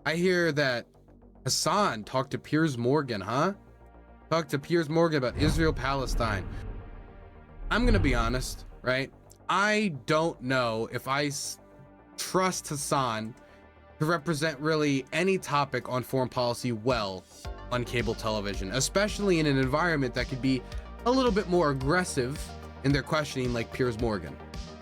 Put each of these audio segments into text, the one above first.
I hear that Hasan talked to Piers Morgan, huh? Talked to Piers Morgan about Israel-Palestine. I'm gonna be honest, right? I don't know if trust Hasan to represent really any topic on foreign policy well on cable television, especially in an environment that could be a little bit more aggressive in their questioning, like Piers Morgan,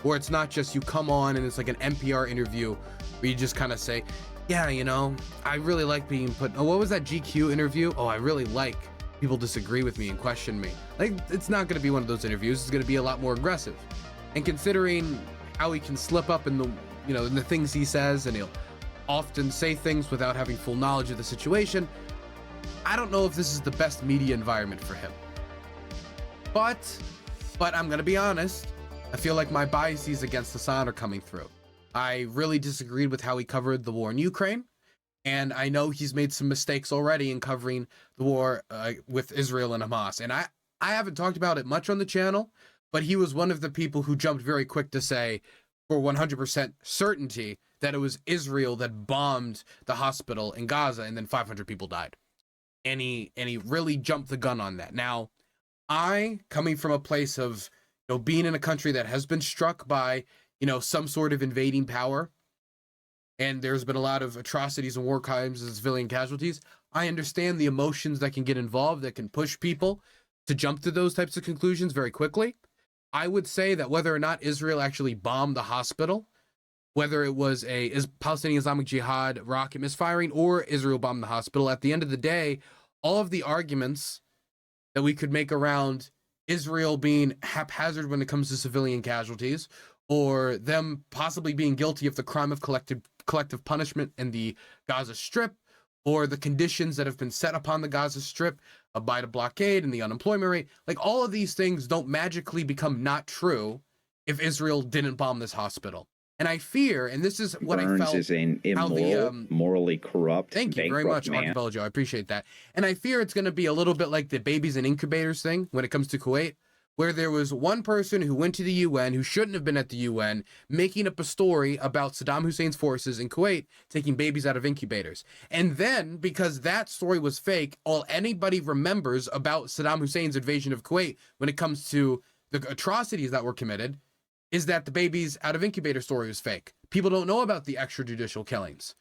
where it's not just you come on and it's like an NPR interview where you just kind of say, yeah, you know, I really like being put. Oh, what was that GQ interview? Oh, I really like people disagree with me and question me. Like, it's not going to be one of those interviews. It's going to be a lot more aggressive. And considering how he can slip up in the, you know, in the things he says, and he'll often say things without having full knowledge of the situation, I don't know if this is the best media environment for him. But I'm going to be honest. I feel like my biases against Hasan are coming through. I really disagreed with how he covered the war in Ukraine. And I know he's made some mistakes already in covering the war with Israel and Hamas. And I haven't talked about it much on the channel, but he was one of the people who jumped very quick to say for 100% certainty that it was Israel that bombed the hospital in Gaza and then 500 people died. And he really jumped the gun on that. Now, I, coming from a place of, you know, being in a country that has been struck by, you know, some sort of invading power, and there's been a lot of atrocities and war crimes and civilian casualties, I understand the emotions that can get involved, that can push people to jump to those types of conclusions very quickly. I would say that whether or not Israel actually bombed the hospital, whether it was a Palestinian Islamic Jihad rocket misfiring or Israel bombed the hospital, at the end of the day, all of the arguments that we could make around Israel being haphazard when it comes to civilian casualties, or them possibly being guilty of the crime of collective punishment in the Gaza Strip, or the conditions that have been set upon the Gaza Strip by the blockade and the unemployment rate, like all of these things don't magically become not true if Israel didn't bomb this hospital. And I fear, and this is what Burns I felt, is an immoral, morally corrupt, thank you very much, Archipelago. I appreciate that. And I fear it's going to be a little bit like the babies in incubators thing when it comes to Kuwait, where there was one person who went to the UN who shouldn't have been at the UN, making up a story about Saddam Hussein's forces in Kuwait taking babies out of incubators. And then, because that story was fake, all anybody remembers about Saddam Hussein's invasion of Kuwait when it comes to the atrocities that were committed is that the babies out of incubator story was fake. People don't know about the extrajudicial killings.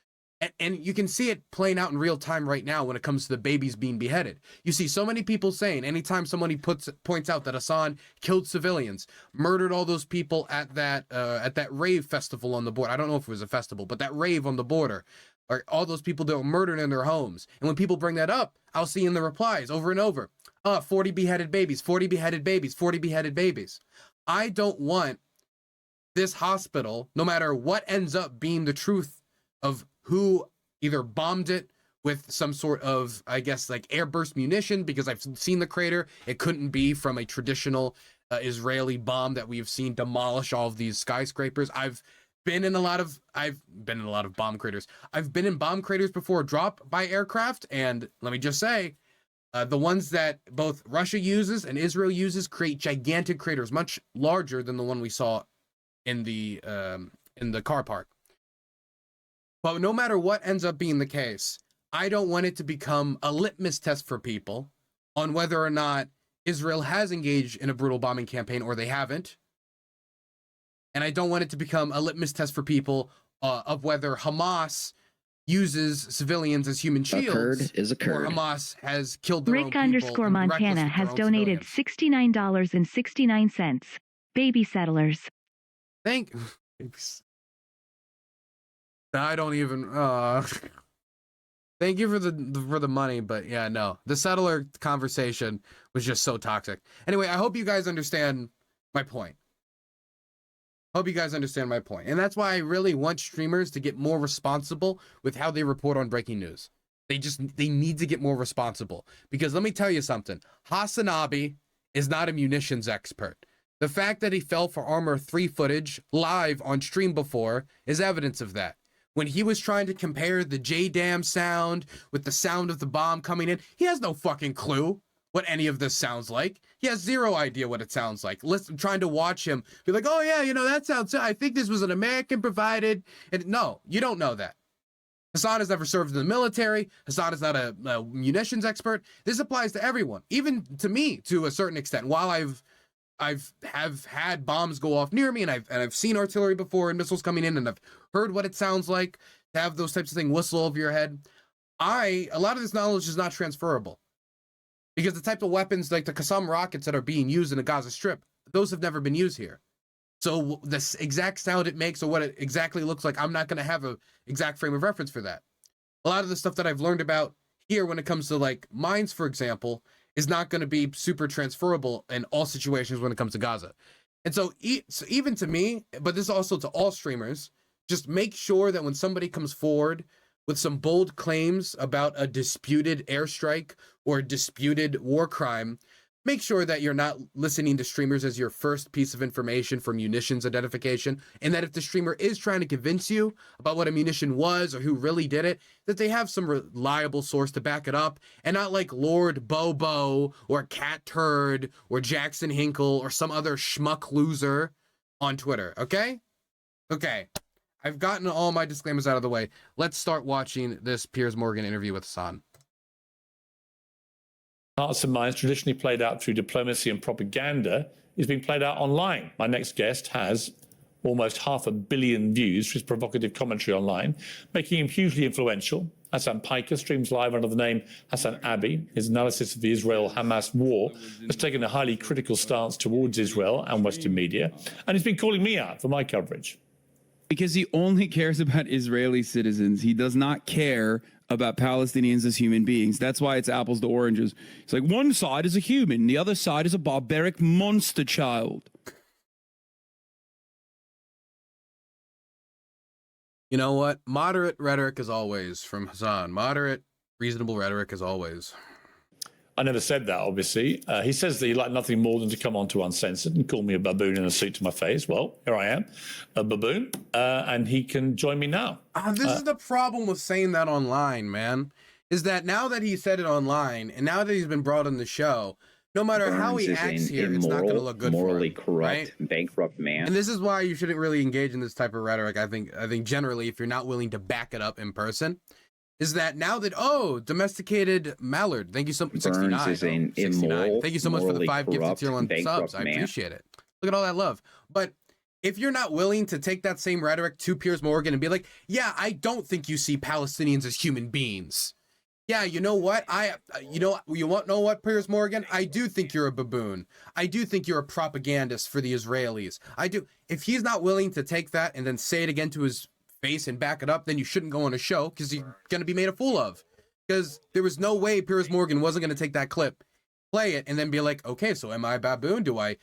And you can see it playing out in real time right now when it comes to the babies being beheaded. You see so many people saying, anytime somebody points out that Hasan killed civilians, murdered all those people at that rave festival on the border. I don't know if it was a festival, but that rave on the border, or all those people that were murdered in their homes. And when people bring that up, I'll see in the replies over and over, 40 beheaded babies, 40 beheaded babies, 40 beheaded babies. I don't want this hospital, no matter what ends up being the truth of who either bombed it with some sort of, I guess, like airburst munition, because I've seen the crater. It couldn't be from a traditional Israeli bomb that we've seen demolish all of these skyscrapers. I've been in a lot of bomb craters. I've been in bomb craters before dropped by aircraft, and let me just say, the ones that both Russia uses and Israel uses create gigantic craters, much larger than the one we saw in the car park. But no matter what ends up being the case, I don't want it to become a litmus test for people on whether or not Israel has engaged in a brutal bombing campaign or they haven't. And I don't want it to become a litmus test for people of whether Hamas uses civilians as human shields. Or Hamas has killed their own people. Rick_Montana has donated $69.69. Baby settlers. Thanks. I don't even thank you for the money, but yeah, no. The settler conversation was just so toxic. Anyway, I hope you guys understand my point. And that's why I really want streamers to get more responsible with how they report on breaking news. They need to get more responsible, because let me tell you something. Hasanabi is not a munitions expert. The fact that he fell for Armor 3 footage live on stream before is evidence of that. When he was trying to compare the JDAM sound with the sound of the bomb coming in, he has no fucking clue what any of this sounds like. He has zero idea what it sounds like. Trying to watch him be like, oh yeah, you know, that sounds, I think this was an American provided. And no, you don't know that. Hasan has never served in the military. Hasan is not a munitions expert. This applies to everyone, even to me to a certain extent. While I've had bombs go off near me, and I've seen artillery before and missiles coming in, and I've heard what it sounds like to have those types of things whistle over your head. A lot of this knowledge is not transferable because the type of weapons like the Qassam rockets that are being used in the Gaza Strip, those have never been used here. So the exact sound it makes or what it exactly looks like, I'm not going to have an exact frame of reference for that. A lot of the stuff that I've learned about here when it comes to like mines, for example, is not going to be super transferable in all situations when it comes to Gaza. And so even to me, but this is also to all streamers, just make sure that when somebody comes forward with some bold claims about a disputed airstrike or a disputed war crime, make sure that you're not listening to streamers as your first piece of information for munitions identification, and that if the streamer is trying to convince you about what a munition was or who really did it, that they have some reliable source to back it up, and not like Lord Bobo or Cat Turd or Jackson Hinkle or some other schmuck loser on Twitter, okay? Okay, I've gotten all my disclaimers out of the way. Let's start watching this Piers Morgan interview with Hasan. Hearts and minds traditionally played out through diplomacy and propaganda is being played out online. My next guest has almost 500 million views for his provocative commentary online, making him hugely influential. Hasan Piker streams live under the name Hassan Abi. His analysis of the Israel-Hamas war has taken a highly critical stance towards Israel and Western media, and he's been calling me out for my coverage. Because he only cares about Israeli citizens. He does not care about Palestinians as human beings. That's why it's apples to oranges. It's like one side is a human, the other side is a barbaric monster child. You know what? Moderate rhetoric as always from Hasan. Moderate, reasonable rhetoric as always. I never said that, obviously. He says that he'd like nothing more than to come on to Uncensored and call me a baboon in a suit to my face. Well, here I am, a baboon, and he can join me now. This is the problem with saying that online, man, is that now that he said it online, and now that he's been brought on the show, no matter how he acts here, it's not going to look good for him. Morally corrupt, right? bankrupt man. And this is why you shouldn't really engage in this type of rhetoric. I think generally, if you're not willing to back it up in person, is that now that, oh, domesticated mallard, thank you so much. 69. Is an immoral, thank you so much for the 5 gifted tier 1 subs. I appreciate it. Look at all that love. But if you're not willing to take that same rhetoric to Piers Morgan and be like, yeah, I don't think you see Palestinians as human beings. Yeah, you know what? You want to know what, Piers Morgan? I do think you're a baboon. I do think you're a propagandist for the Israelis. I do. If he's not willing to take that and then say it again to his face and back it up, then you shouldn't go on a show because you're going to be made a fool of. Because there was no way Piers Morgan wasn't going to take that clip, play it, and then be like, okay, so am I a baboon? Do I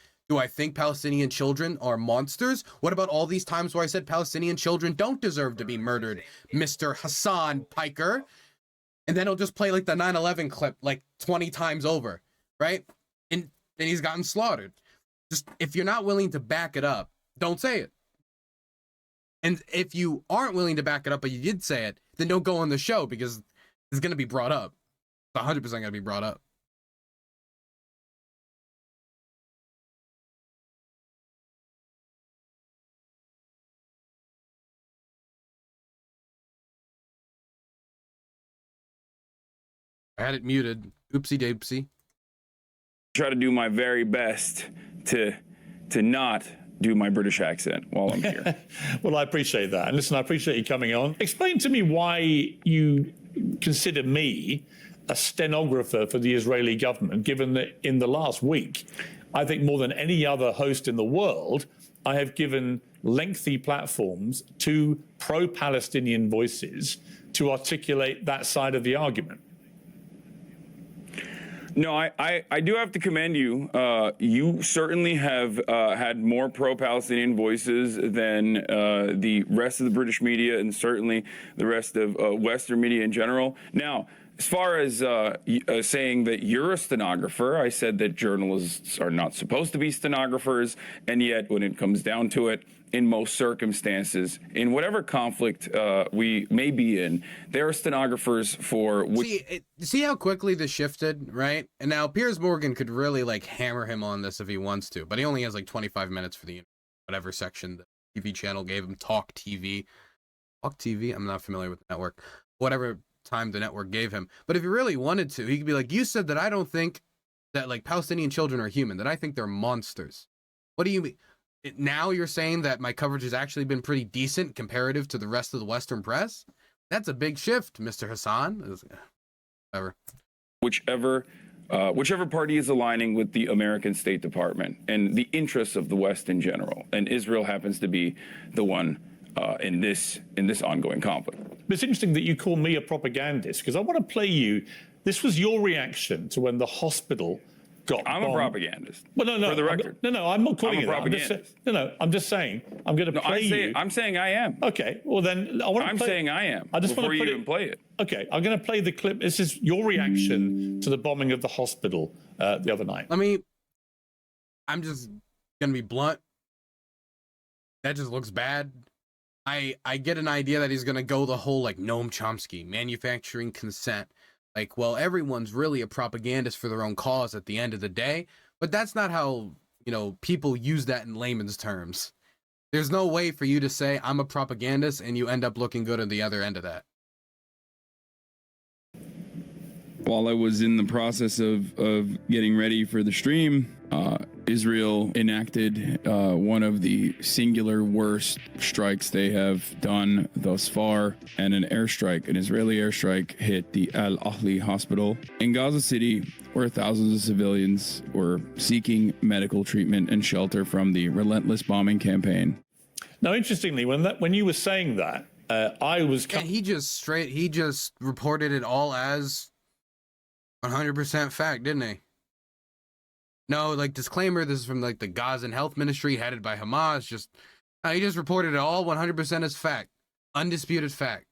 think Palestinian children are monsters? What about all these times where I said Palestinian children don't deserve to be murdered, Mr. Hasan Piker? And then he'll just play like the 9/11 clip like 20 times over, right? And then he's gotten slaughtered. Just, if you're not willing to back it up, don't say it. And if you aren't willing to back it up, but you did say it, then don't go on the show because it's going to be brought up. It's 100% going to be brought up. I had it muted. Oopsie doopsie. Try to do my very best to not do my British accent while I'm here. Well, I appreciate that. And listen, I appreciate you coming on. Explain to me why you consider me a stenographer for the Israeli government, given that in the last week, I think more than any other host in the world, I have given lengthy platforms to pro-Palestinian voices to articulate that side of the argument. No, I do have to commend you. You certainly have had more pro-Palestinian voices than the rest of the British media and certainly the rest of Western media in general. Now, as far as saying that you're a stenographer, I said that journalists are not supposed to be stenographers, and yet when it comes down to it, in most circumstances, in whatever conflict we may be in, there are stenographers for... See how quickly this shifted, right? And now Piers Morgan could really like hammer him on this if he wants to, but he only has like 25 minutes for the whatever section the TV channel gave him, Talk TV. Walk TV. I'm not familiar with the network. Whatever time the network gave him. But if he really wanted to, he could be like, you said that I don't think that like Palestinian children are human, that I think they're monsters. What do you mean? Now you're saying that my coverage has actually been pretty decent comparative to the rest of the Western press? That's a big shift, Mr. Hasan. Whatever. Whichever party is aligning with the American State Department and the interests of the West in general, and Israel happens to be the one in this ongoing conflict. It's interesting that you call me a propagandist, because I want to play you. This was your reaction to when the hospital got I'm bombed. a propagandist. Well, no, for the record. I'm not calling you that. I'm just saying. I'm going to play you. I'm saying I am. Okay. Well, then I want to. I'm saying I am. I just want to even play it. Okay. I'm going to play the clip. This is your reaction to the bombing of the hospital the other night. I'm just going to be blunt. That just looks bad. I get an idea that he's going to go the whole like Noam Chomsky, manufacturing consent. Like, well, everyone's really a propagandist for their own cause at the end of the day. But that's not how, people use that in layman's terms. There's no way for you to say I'm a propagandist and you end up looking good on the other end of that. While I was in the process of getting ready for the stream, Israel enacted one of the singular worst strikes they have done thus far, and an Israeli airstrike hit the Al Ahli hospital in Gaza City, where thousands of civilians were seeking medical treatment and shelter from the relentless bombing campaign. Now, interestingly, when you were saying that, I was... Yeah, he just reported it all as 100% fact, didn't he? No, like, disclaimer, this is from like the Gazan Health Ministry headed by Hamas. He just reported it all 100% as fact. Undisputed fact.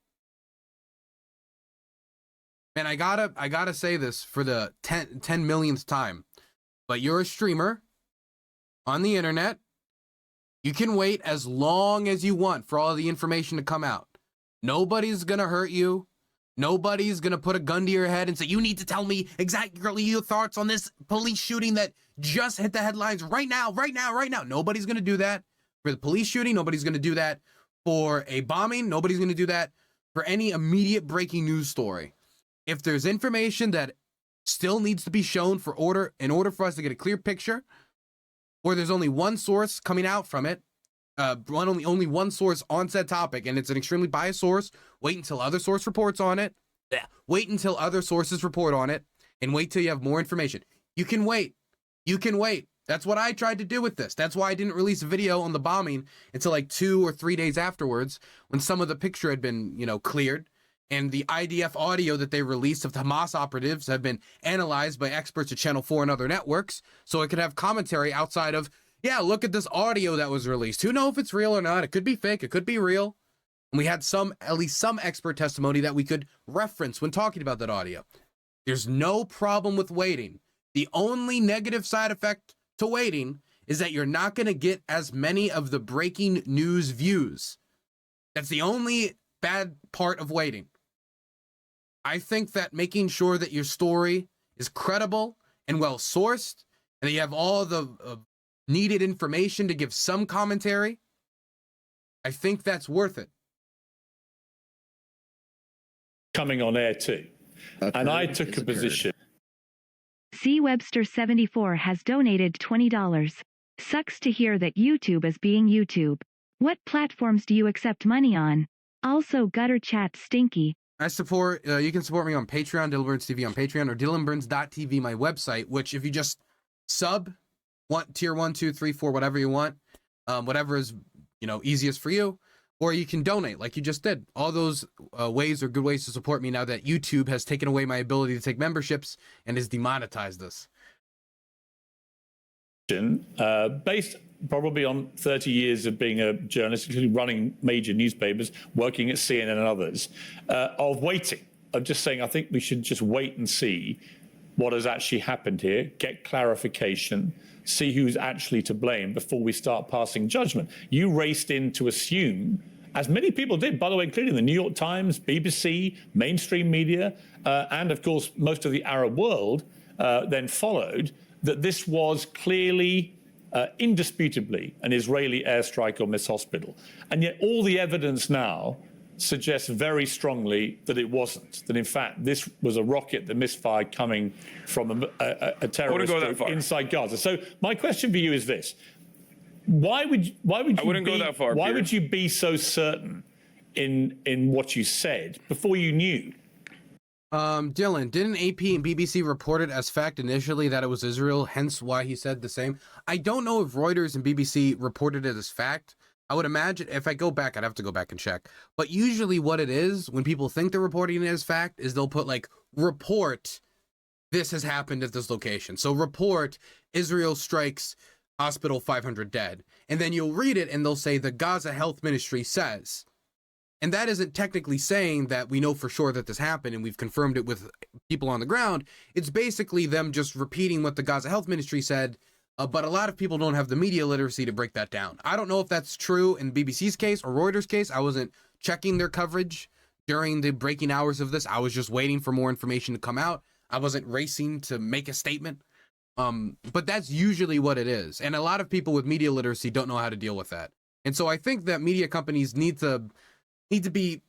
Man, I gotta say this for the 10 millionth time. But you're a streamer on the internet. You can wait as long as you want for all the information to come out. Nobody's gonna hurt you. Nobody's going to put a gun to your head and say, you need to tell me exactly your thoughts on this police shooting that just hit the headlines right now. Nobody's going to do that for the police shooting. Nobody's going to do that for a bombing. Nobody's going to do that for any immediate breaking news story. If there's information that still needs to be shown in order for us to get a clear picture, or there's only one source coming out from it, only one source on said topic, and it's an extremely biased source, wait until other source reports on it. Wait until other sources report on it, and wait till you have more information. You can wait. That's what I tried to do with this. That's why I didn't release a video on the bombing until like 2 or 3 days afterwards, when some of the picture had been, cleared, and the IDF audio that they released of the Hamas operatives have been analyzed by experts at Channel 4 and other networks, so it could have commentary outside of, yeah, look at this audio that was released. Who knows if it's real or not? It could be fake. It could be real. And we had at least some expert testimony that we could reference when talking about that audio. There's no problem with waiting. The only negative side effect to waiting is that you're not going to get as many of the breaking news views. That's the only bad part of waiting. I think that making sure that your story is credible and well sourced, and that you have all the needed information to give some commentary, I think that's worth it. Coming on air too. And I took a position. C. Webster74 has donated $20. Sucks to hear that YouTube is being YouTube. What platforms do you accept money on? Also, gutter chat stinky. I support, you can support me on Patreon, DylanBurnsTV on Patreon, or DylanBurns.tv, my website, which if you just sub, tier 1, 2, 3, 4, whatever you want, whatever is, easiest for you, or you can donate like you just did. All those ways are good ways to support me now that YouTube has taken away my ability to take memberships and has demonetized this. Based probably on 30 years of being a journalist, including running major newspapers, working at CNN and others, of waiting, of just saying, I think we should just wait and see what has actually happened here, get clarification, see who's actually to blame before we start passing judgment. You raced in to assume, as many people did, by the way, including the New York Times, BBC, mainstream media, and of course, most of the Arab world then followed, that this was clearly, indisputably, an Israeli airstrike on this hospital. And yet all the evidence now suggests very strongly that it wasn't. That in fact this was a rocket that misfired coming from a terrorist group inside Gaza. So my question for you is this: Why would you go that far, why Piers. would you be so certain in what you said before you knew? Dylan, didn't AP and BBC report it as fact initially that it was Israel, hence why he said the same? I don't know if Reuters and BBC reported it as fact. I would imagine, if I go back, I'd have to go back and check. But usually what it is, when people think they're reporting it as fact, is they'll put like, report, this has happened at this location. So report, Israel strikes hospital, 500 dead. And then you'll read it and they'll say the Gaza Health Ministry says. And that isn't technically saying that we know for sure that this happened and we've confirmed it with people on the ground. It's basically them just repeating what the Gaza Health Ministry said, but a lot of people don't have the media literacy to break that down. I don't know if that's true in BBC's case or Reuters' case. I wasn't checking their coverage during the breaking hours of this. I was just waiting for more information to come out. I wasn't racing to make a statement. But that's usually what it is. And a lot of people with media literacy don't know how to deal with that. And so I think that media companies need to be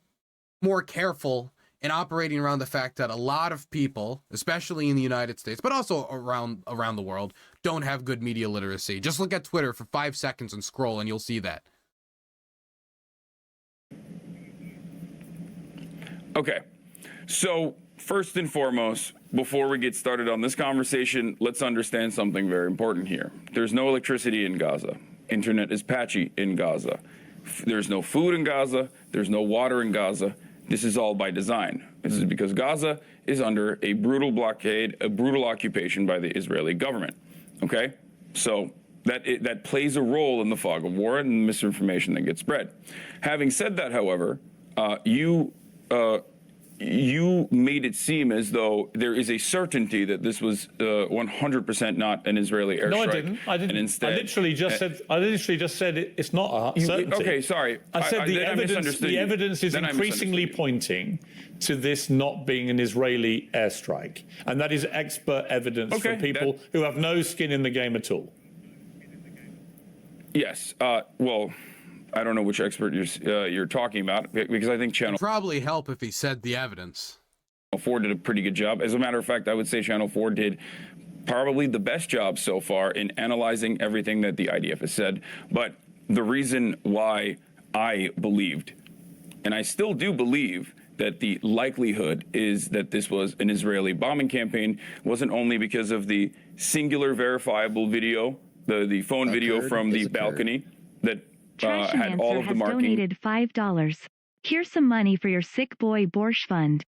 more careful in operating around the fact that a lot of people, especially in the United States, but also around the world, don't have good media literacy. Just look at Twitter for 5 seconds and scroll and you'll see that. Okay. So first and foremost, before we get started on this conversation, let's understand something very important here. There's no electricity in Gaza. Internet is patchy in Gaza. There's no food in Gaza. There's no water in Gaza. This is all by design. This is because Gaza is under a brutal blockade, a brutal occupation by the Israeli government. Okay? So that plays a role in the fog of war and the misinformation that gets spread. Having said that, however, you made it seem as though there is a certainty that this was 100% not an Israeli airstrike. No, I didn't. And instead, I literally just said it's not a certainty. Okay, sorry. I said the evidence is Then I increasingly pointing to this not being an Israeli airstrike, and that is expert evidence from people who have no skin in the game at all. Yes. Well, I don't know which expert you're talking about, because I think Channel It'd probably help if he said the evidence. 4 did a pretty good job. As a matter of fact, I would say Channel 4 did probably the best job so far in analyzing everything that the IDF has said. But the reason why I believed, and I still do believe, that the likelihood is that this was an Israeli bombing campaign wasn't only because of the singular verifiable video, the phone video from the balcony that had all of the marking. Donated $5. Here's some money for your sick boy Borscht fund.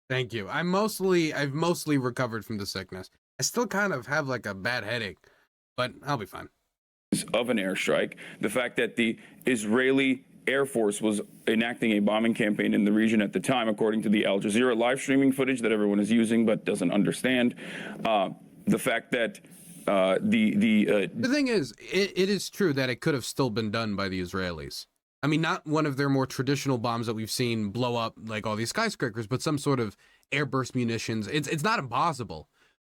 Thank you. I've mostly recovered from the sickness. I still kind of have like a bad headache, but I'll be fine. Of an airstrike, the fact that the Israeli Air Force was enacting a bombing campaign in the region at the time, according to the Al Jazeera live streaming footage that everyone is using but doesn't understand. The fact that the thing is, it is true that it could have still been done by the Israelis. I mean, not one of their more traditional bombs that we've seen blow up like all these skyscrapers, but some sort of airburst munitions. It's not impossible.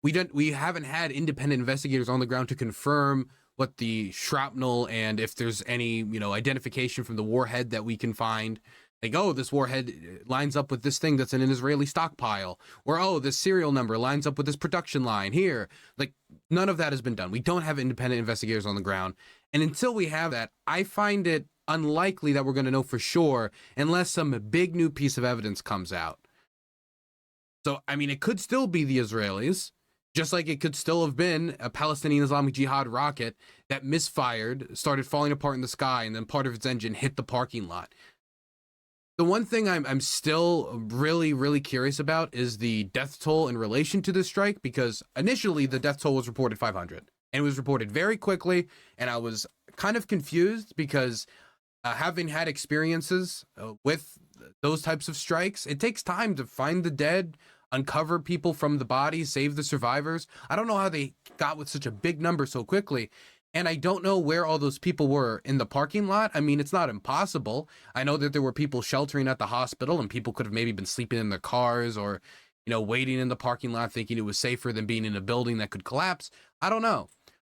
We haven't had independent investigators on the ground to confirm what the shrapnel and if there's any, identification from the warhead that we can find. Like, oh, this warhead lines up with this thing that's in an Israeli stockpile. Or, oh, this serial number lines up with this production line here. Like, none of that has been done. We don't have independent investigators on the ground. And until we have that, I find it unlikely that we're going to know for sure unless some big new piece of evidence comes out. So, I mean, it could still be the Israelis, just like it could still have been a Palestinian Islamic Jihad rocket that misfired, started falling apart in the sky, and then part of its engine hit the parking lot. The one thing I'm still really, really curious about is the death toll in relation to this strike, because initially the death toll was reported 500, and it was reported very quickly, and I was kind of confused because having had experiences with those types of strikes, it takes time to find the dead, uncover people from the bodies, save the survivors. I don't know how they got with such a big number so quickly. And I don't know where all those people were in the parking lot. I mean, it's not impossible. I know that there were people sheltering at the hospital and people could have maybe been sleeping in their cars or, waiting in the parking lot thinking it was safer than being in a building that could collapse. I don't know.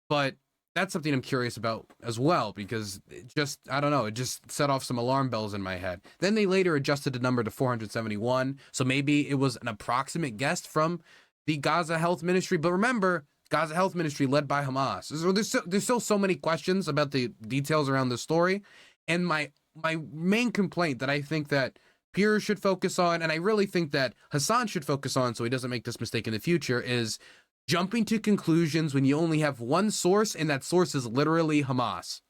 But that's something I'm curious about as well, because it just, I don't know, it just set off some alarm bells in my head. Then they later adjusted the number to 471, so maybe it was an approximate guess from the Gaza Health Ministry. But remember, Gaza Health Ministry led by Hamas. So there's still so many questions about the details around the story. And my main complaint that I think that Piers should focus on, and I really think that Hasan should focus on so he doesn't make this mistake in the future, is jumping to conclusions when you only have one source, and that source is literally Hamas.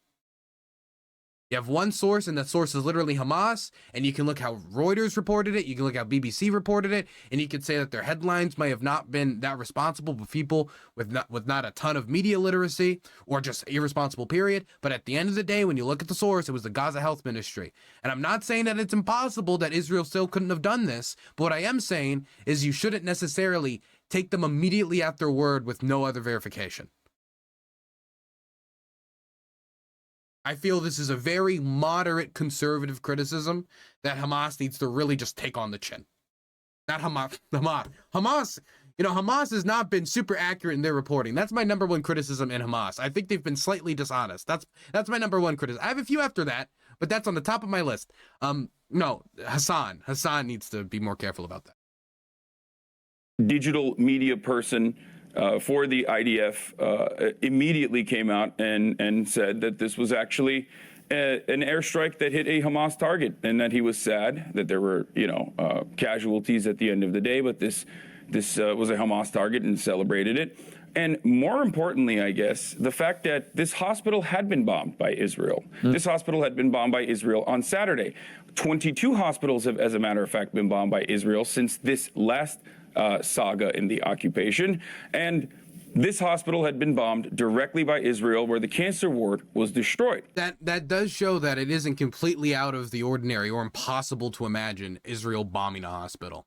You have one source, and that source is literally Hamas, and you can look how Reuters reported it, you can look how BBC reported it, and you can say that their headlines may have not been that responsible for people with not a ton of media literacy, or just irresponsible, period. But at the end of the day, when you look at the source, it was the Gaza Health Ministry. And I'm not saying that it's impossible that Israel still couldn't have done this, but what I am saying is you shouldn't necessarily take them immediately at their word with no other verification. I feel this is a very moderate conservative criticism that Hamas needs to really just take on the chin. Not Hamas. You know, Hamas has not been super accurate in their reporting. That's my number one criticism in Hamas. I think they've been slightly dishonest. That's my number one criticism. I have a few after that, but that's on the top of my list. No, Hasan needs to be more careful about that. Digital media person for the IDF immediately came out and said that this was actually an airstrike that hit a Hamas target, and that he was sad that there were, casualties at the end of the day, but this was a Hamas target, and celebrated it. And more importantly, I guess, the fact that this hospital had been bombed by Israel. This hospital had been bombed by Israel on Saturday. 22 hospitals have, as a matter of fact, been bombed by Israel since this last saga in the occupation. And this hospital had been bombed directly by Israel, where the cancer ward was destroyed. That does show that it isn't completely out of the ordinary or impossible to imagine Israel bombing a hospital.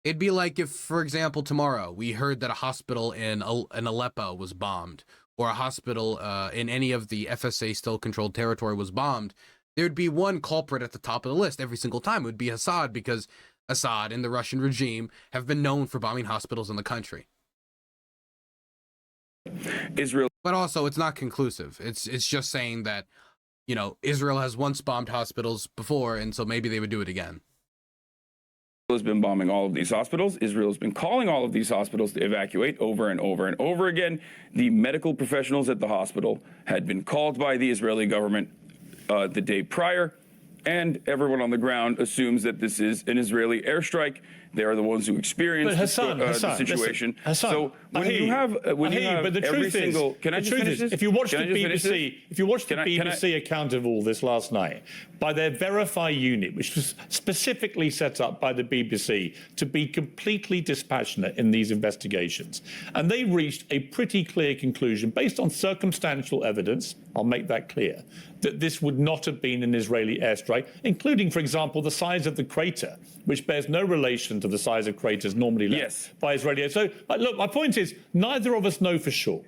It'd be like if, for example, tomorrow we heard that a hospital in Aleppo was bombed, or a hospital in any of the FSA still controlled territory was bombed. There'd be one culprit at the top of the list every single time. It would be Assad, because Assad and the Russian regime have been known for bombing hospitals in the country. Israel, but also it's not conclusive. It's just saying that, Israel has once bombed hospitals before, and so maybe they would do it again. Has been bombing all of these hospitals. Israel has been calling all of these hospitals to evacuate over and over and over again. The medical professionals at the hospital had been called by the Israeli government the day prior, and everyone on the ground assumes that this is an Israeli airstrike. They are the ones who experienced the situation. Listen, so when you have but the truth is, can I just finish this? If you watch the BBC account of all this last night, by their Verify unit, which was specifically set up by the BBC to be completely dispassionate in these investigations, and they reached a pretty clear conclusion based on circumstantial evidence, I'll make that clear, that this would not have been an Israeli airstrike, including, for example, the size of the crater, which bears no relation to the size of craters normally left by Israeli. So, look, my point is, neither of us know for sure.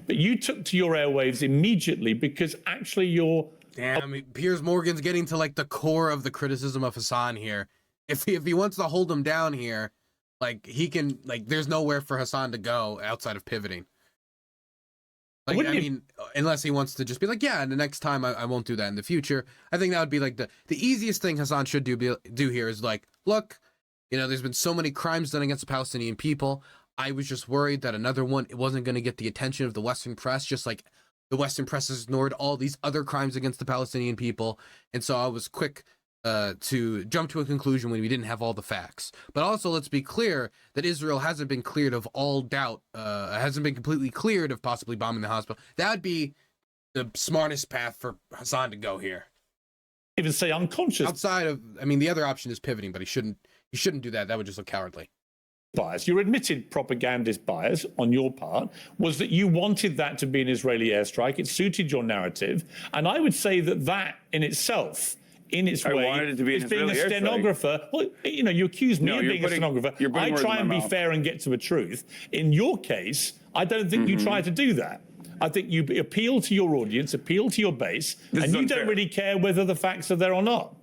But you took to your airwaves immediately because actually you're... Damn, Piers Morgan's getting to, the core of the criticism of Hasan here. If he wants to hold him down here, he can... there's nowhere for Hasan to go outside of pivoting. Unless he wants to just be the next time I won't do that in the future. I think that would be the easiest thing Hasan should do here is look, there's been so many crimes done against the Palestinian people. I was just worried that another one, it wasn't going to get the attention of the Western press, just like the Western press has ignored all these other crimes against the Palestinian people. And so I was quick to jump to a conclusion when we didn't have all the facts. But also, let's be clear that Israel hasn't been cleared of all doubt, hasn't been completely cleared of possibly bombing the hospital. That would be the smartest path for Hasan to go here. Even say unconscious. Outside of, the other option is pivoting, but he shouldn't do that. That would just look cowardly. Bias. Your admitted propagandist bias on your part was that you wanted that to be an Israeli airstrike. It suited your narrative. And I would say that in itself, in its way, wanted it to be as being a stenographer. Well, you accuse me of being a stenographer. I try and be fair and get to the truth. In your case, I don't think you try to do that. I think you appeal to your audience, appeal to your base, and you don't really care whether the facts are there or not.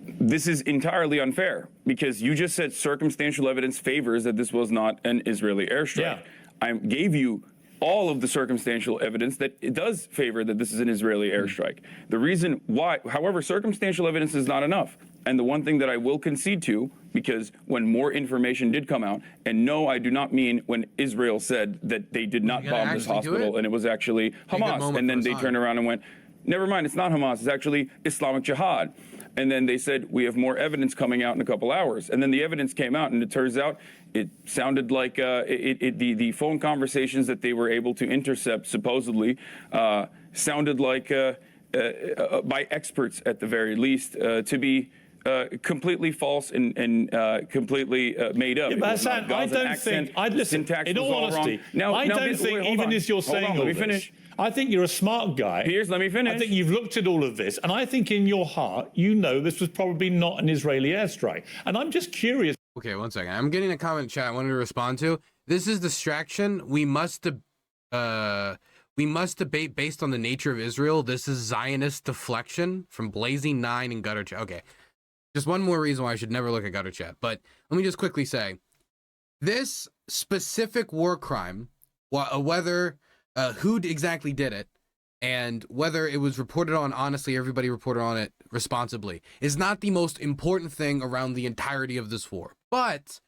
This is entirely unfair, because you just said circumstantial evidence favors that this was not an Israeli airstrike. Yeah. I gave you all of the circumstantial evidence that it does favor that this is an Israeli airstrike. The reason why, however, circumstantial evidence is not enough. And the one thing that I will concede to, because when more information did come out, and no, I do not mean when Israel said that they did not bomb this hospital and it was actually Hamas, and then they turned around and went, never mind, it's not Hamas, it's actually Islamic Jihad. And then they said, we have more evidence coming out in a couple hours. And then the evidence came out, and it turns out it sounded like the phone conversations that they were able to intercept, supposedly, sounded like, by experts at the very least, to be completely false and completely made up. Yeah, but Hasan, I don't think, in all honesty, I don't think, even as you're saying all this, I think you're a smart guy. Piers, let me finish. I think you've looked at all of this, and I think in your heart, you know this was probably not an Israeli airstrike. And I'm just curious. Okay, one second. I'm getting a comment in chat I wanted to respond to. This is distraction. We must debate based on the nature of Israel. This is Zionist deflection from Blazing 9 and Gutter Chat. Okay, just one more reason why I should never look at Gutter Chat. But let me just quickly say, this specific war crime, whether who exactly did it, and whether it was reported on honestly, everybody reported on it responsibly, is not the most important thing around the entirety of this war. But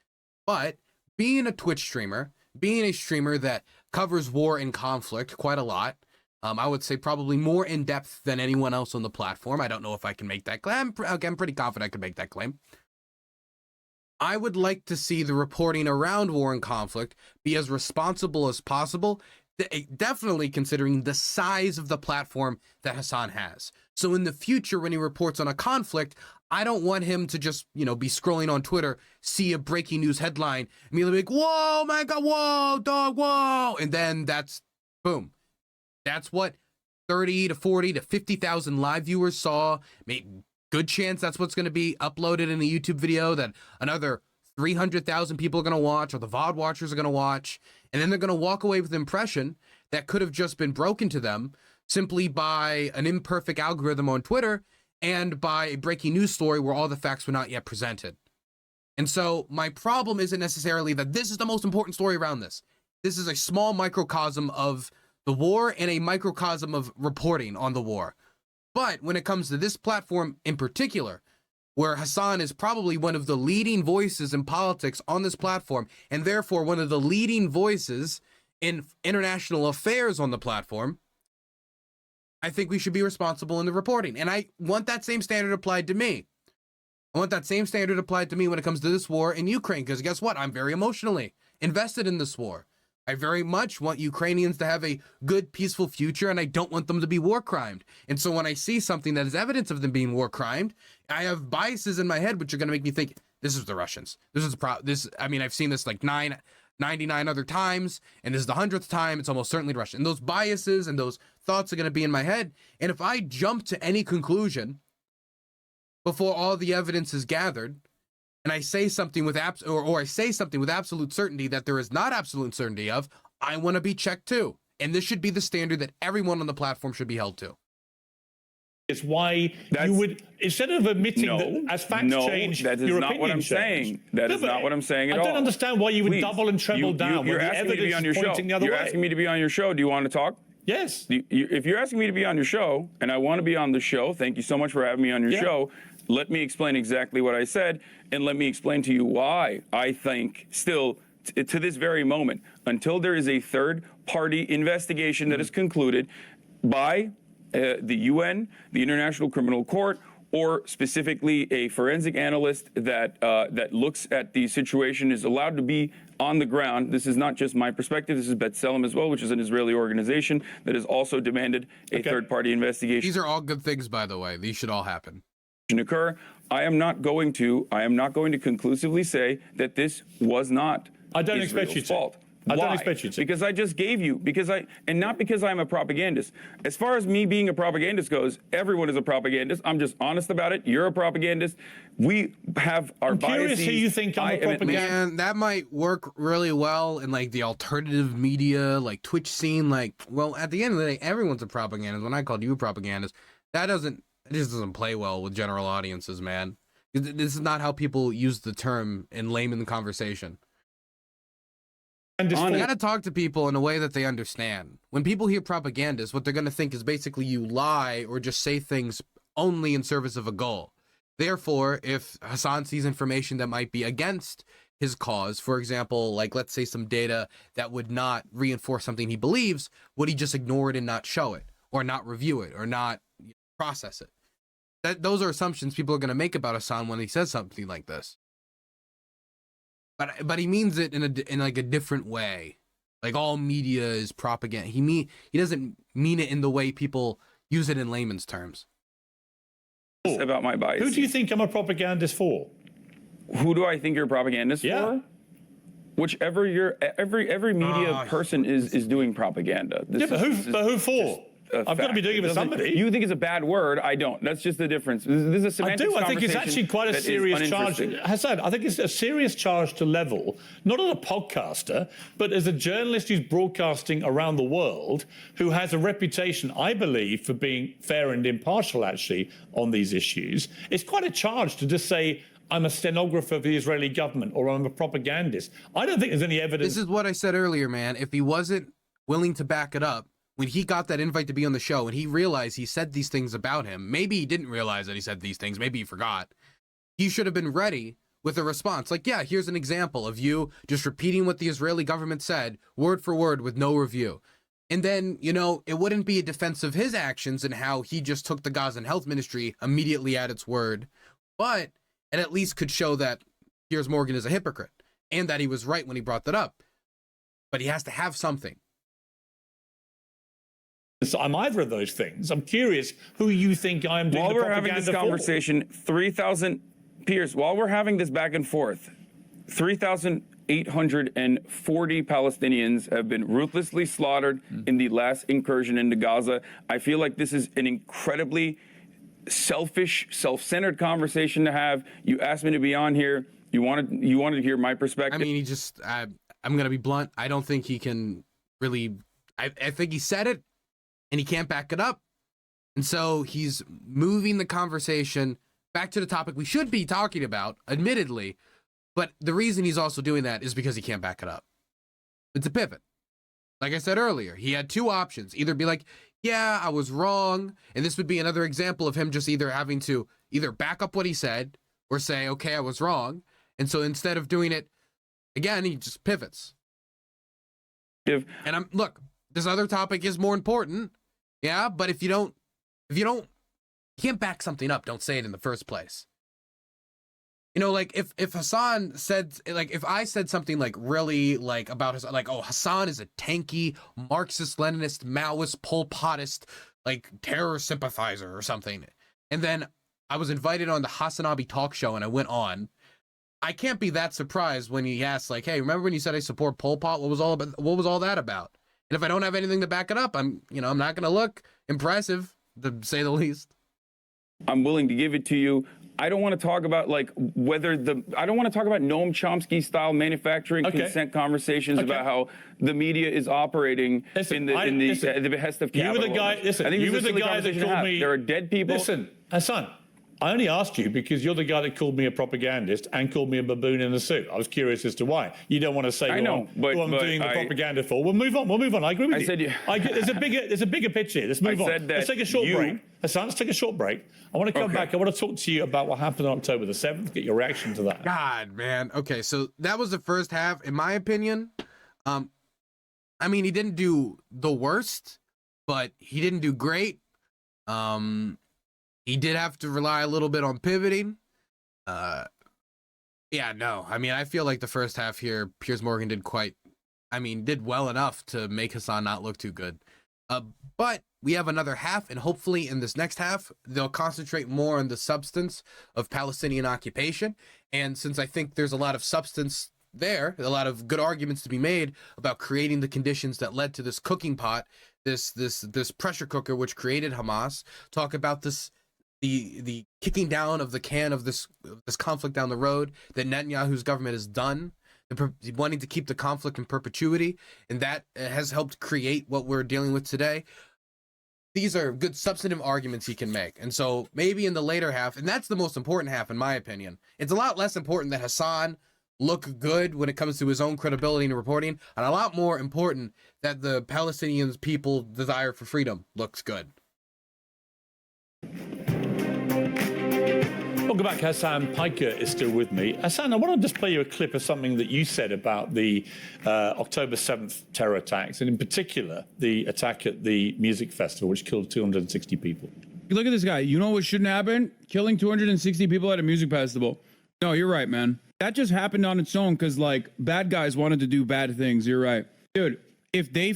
being a Twitch streamer, being a streamer that covers war and conflict quite a lot, I would say probably more in depth than anyone else on the platform. I don't know if I can make that claim. I'm pretty confident I can make that claim. I would like to see the reporting around war and conflict be as responsible as possible, definitely considering the size of the platform that Hasan has. So in the future, when he reports on a conflict, I don't want him to just, be scrolling on Twitter, see a breaking news headline, immediately be like, whoa, my God, whoa, dog, whoa. And then that's, boom. That's what 30 to 40 to 50,000 live viewers saw. Good chance that's what's going to be uploaded in a YouTube video that another 300,000 people are going to watch, or the VOD watchers are going to watch, and then they're going to walk away with an impression that could have just been broken to them simply by an imperfect algorithm on Twitter and by a breaking news story where all the facts were not yet presented. And so my problem isn't necessarily that this is the most important story around this. This is a small microcosm of the war and a microcosm of reporting on the war. But when it comes to this platform in particular, where Hasan is probably one of the leading voices in politics on this platform, and therefore one of the leading voices in international affairs on the platform, I think we should be responsible in the reporting. And I want that same standard applied to me. I want that same standard applied to me when it comes to this war in Ukraine, because guess what? I'm very emotionally invested in this war. I very much want Ukrainians to have a good, peaceful future, and I don't want them to be war crimed. And so when I see something that is evidence of them being war crimed, I have biases in my head which are going to make me think, this is the Russians. This is I've seen this like 99 other times, and this is the 100th time. It's almost certainly Russian. And those biases and those thoughts are going to be in my head. And if I jump to any conclusion before all the evidence is gathered, and I say something with I say something with absolute certainty that there is not absolute certainty of, I want to be checked too. And this should be the standard that everyone on the platform should be held to. It's why you would, instead of admitting that as facts change, that is not what I'm saying. That is not what I'm saying at all. I don't understand why you would double and treble down when the evidence is pointing the other way. You're asking me to be on your show. Do you want to talk? Yes. If you're asking me to be on your show, and I want to be on the show, thank you so much for having me on your show. Let me explain exactly what I said, and let me explain to you why I think still, to this very moment, until there is a third-party investigation that is concluded by the UN, the International Criminal Court, or specifically a forensic analyst that looks at the situation, is allowed to be on the ground. This is not just my perspective. This is B'Tselem as well, which is an Israeli organization that has also demanded a third-party investigation. These are all good things, by the way. These should all happen. Occur. I am not going to conclusively say that this was not Israel's fault. I don't expect you to. Because I just gave you, and not because I'm a propagandist. As far as me being a propagandist goes, everyone is a propagandist. I'm just honest about it. You're a propagandist. We have our biases. I'm curious who you think I'm a propagandist. Man, that might work really well in like the alternative media, like Twitch scene. Like, well, at the end of the day, everyone's a propagandist. When I called you a propagandist, it just doesn't play well with general audiences, man. This is not how people use the term in layman conversation. You gotta talk to people in a way that they understand. When people hear propagandists, what they're gonna think is basically you lie or just say things only in service of a goal. Therefore, if Hasan sees information that might be against his cause, for example, like let's say some data that would not reinforce something he believes, would he just ignore it and not show it, or not review it, or not process it? Those are assumptions people are gonna make about Hasan when he says something like this. But he means it in like a different way. Like all media is propaganda. He doesn't mean it in the way people use it in layman's terms. About my bias. Who do you think I'm a propagandist for? Who do I think you're a propagandist for? Whichever every media person is doing propaganda. But who for? I've got to be doing it for somebody. You think it's a bad word? I don't. That's just the difference. This is a semantics I think it's actually quite a serious charge. Hasan, I think it's a serious charge to level, not as a podcaster, but as a journalist who's broadcasting around the world, who has a reputation, I believe, for being fair and impartial, actually, on these issues. It's quite a charge to just say, I'm a stenographer for the Israeli government, or I'm a propagandist. I don't think there's any evidence. This is what I said earlier, man. If he wasn't willing to back it up, when he got that invite to be on the show and he realized he said these things about him, maybe he didn't realize that he said these things, maybe he forgot, he should have been ready with a response. Like, yeah, here's an example of you just repeating what the Israeli government said, word for word, with no review. And then, you know, it wouldn't be a defense of his actions and how he just took the Gazan Health Ministry immediately at its word, but it at least could show that Piers Morgan is a hypocrite and that he was right when he brought that up. But he has to have something. So I'm either of those things. I'm curious who you think I'm doing. While the we're having this conversation, 3,000 Piers. While we're having this back and forth, 3,840 Palestinians have been ruthlessly slaughtered in the last incursion into Gaza. I feel like this is an incredibly selfish, self-centered conversation to have. You asked me to be on here. You wanted to hear my perspective. I mean, I'm gonna be blunt. I don't think he can really. I think he said it, and he can't back it up. And so he's moving the conversation back to the topic we should be talking about, admittedly. But the reason he's also doing that is because he can't back it up. It's a pivot. Like I said earlier, he had two options. Either be like, yeah, I was wrong. And this would be another example of him just either having to either back up what he said or say, okay, I was wrong. And so instead of doing it again, he just pivots. And look, this other topic is more important. Yeah, but if you can't back something up, don't say it in the first place. You know, like if Hasan said, like if I said something like really like about Hasan, like, oh, Hasan is a tanky Marxist, Leninist, Maoist, Pol Potist, like terror sympathizer or something, and then I was invited on the Hasanabi talk show and I went on, I can't be that surprised when he asks, like, hey, remember when you said I support Pol Pot? What was all that about? And if I don't have anything to back it up, I'm not going to look impressive, to say the least. I'm willing to give it to you. I don't want to talk about I don't want to talk about Noam Chomsky style manufacturing consent conversations about how the media is operating at the behest of capital. You were the guy. Listen, you were the guy that called me. There are dead people. Listen, Hasan, I only asked you because you're the guy that called me a propagandist and called me a baboon in a suit. I was curious as to why. You don't want to say who I'm doing the propaganda for. We'll move on. I agree with you. There's a bigger picture here. Let's move on. Let's take a short break. Hasan, let's take a short break. I want to come back. I want to talk to you about what happened on October the 7th. Get your reaction to that. God, man. Okay, so that was the first half. In my opinion, I mean, he didn't do the worst, but he didn't do great. He did have to rely a little bit on pivoting. I mean, I feel like the first half here, Piers Morgan did well enough to make Hasan not look too good. But we have another half, and hopefully in this next half, they'll concentrate more on the substance of Palestinian occupation. And since I think there's a lot of substance there, a lot of good arguments to be made about creating the conditions that led to this cooking pot, this pressure cooker which created Hamas, talk about this, the kicking down of the can of this conflict down the road that Netanyahu's government has done, wanting to keep the conflict in perpetuity, and that has helped create what we're dealing with today. These are good substantive arguments he can make. And so maybe in the later half, and that's the most important half in my opinion, it's a lot less important that Hasan look good when it comes to his own credibility and reporting, and a lot more important that the Palestinian people's desire for freedom looks good. Welcome back. Hasan Piker is still with me. Hasan, I want to just play you a clip of something that you said about the October 7th terror attacks, and in particular, the attack at the music festival, which killed 260 people. Look at this guy. You know what shouldn't happen? Killing 260 people at a music festival. No, you're right, man. That just happened on its own because, like, bad guys wanted to do bad things. You're right. Dude, if they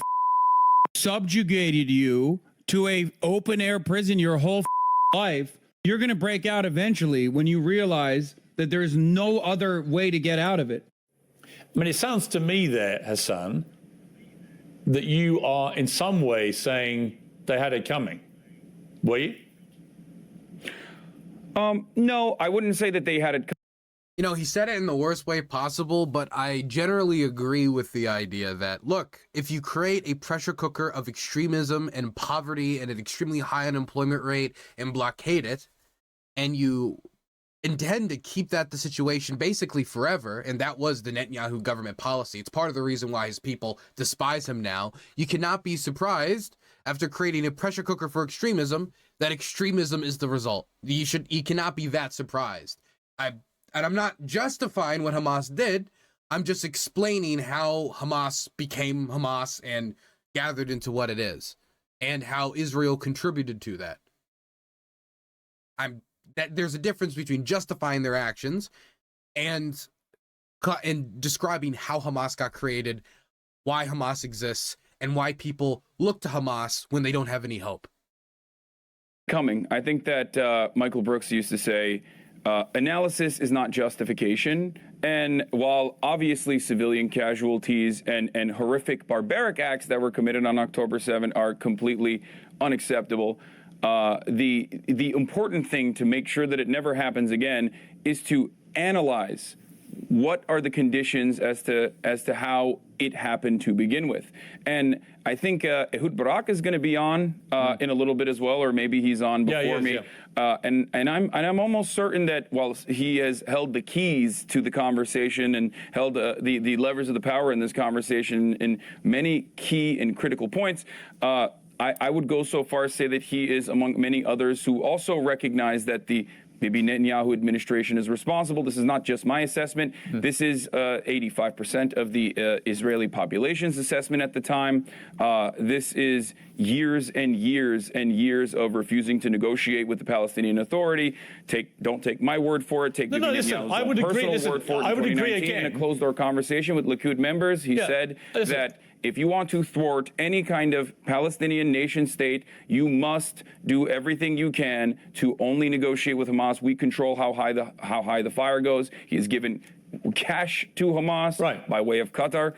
subjugated you to a open-air prison your whole life, you're going to break out eventually when you realize that there's no other way to get out of it. I mean, it sounds to me there, Hasan, that you are in some way saying they had it coming. Were you? No, I wouldn't say that they had it. You know, he said it in the worst way possible, but I generally agree with the idea that, look, if you create a pressure cooker of extremism and poverty and an extremely high unemployment rate and blockade it, and you intend to keep that the situation basically forever, and that was the Netanyahu government policy. It's part of the reason why his people despise him now. You cannot be surprised after creating a pressure cooker for extremism that extremism is the result. You cannot be that surprised. And I'm not justifying what Hamas did. I'm just explaining how Hamas became Hamas and gathered into what it is, and how Israel contributed to that. There's a difference between justifying their actions and describing how Hamas got created, why Hamas exists, and why people look to Hamas when they don't have any hope. Coming. I think that Michael Brooks used to say, analysis is not justification. And while obviously civilian casualties and horrific barbaric acts that were committed on October 7 are completely unacceptable, the important thing to make sure that it never happens again is to analyze what are the conditions as to how it happened to begin with. And I think Ehud Barak is going to be on in a little bit as well, or maybe he's on before me. Yeah. And I'm almost certain that while he has held the keys to the conversation and held the levers of the power in this conversation in many key and critical points, I would go so far as to say that he is among many others who also recognize that the Bibi Netanyahu administration is responsible. This is not just my assessment. This is 85% of the Israeli population's assessment at the time. This is years and years and years of refusing to negotiate with the Palestinian Authority. Don't take my word for it. Take Bibi Netanyahu's personal word for it. I would agree again. In a closed-door conversation with Likud members, he said that if you want to thwart any kind of Palestinian nation state, you must do everything you can to only negotiate with Hamas. We control how high the fire goes. He has given cash to Hamas by way of Qatar.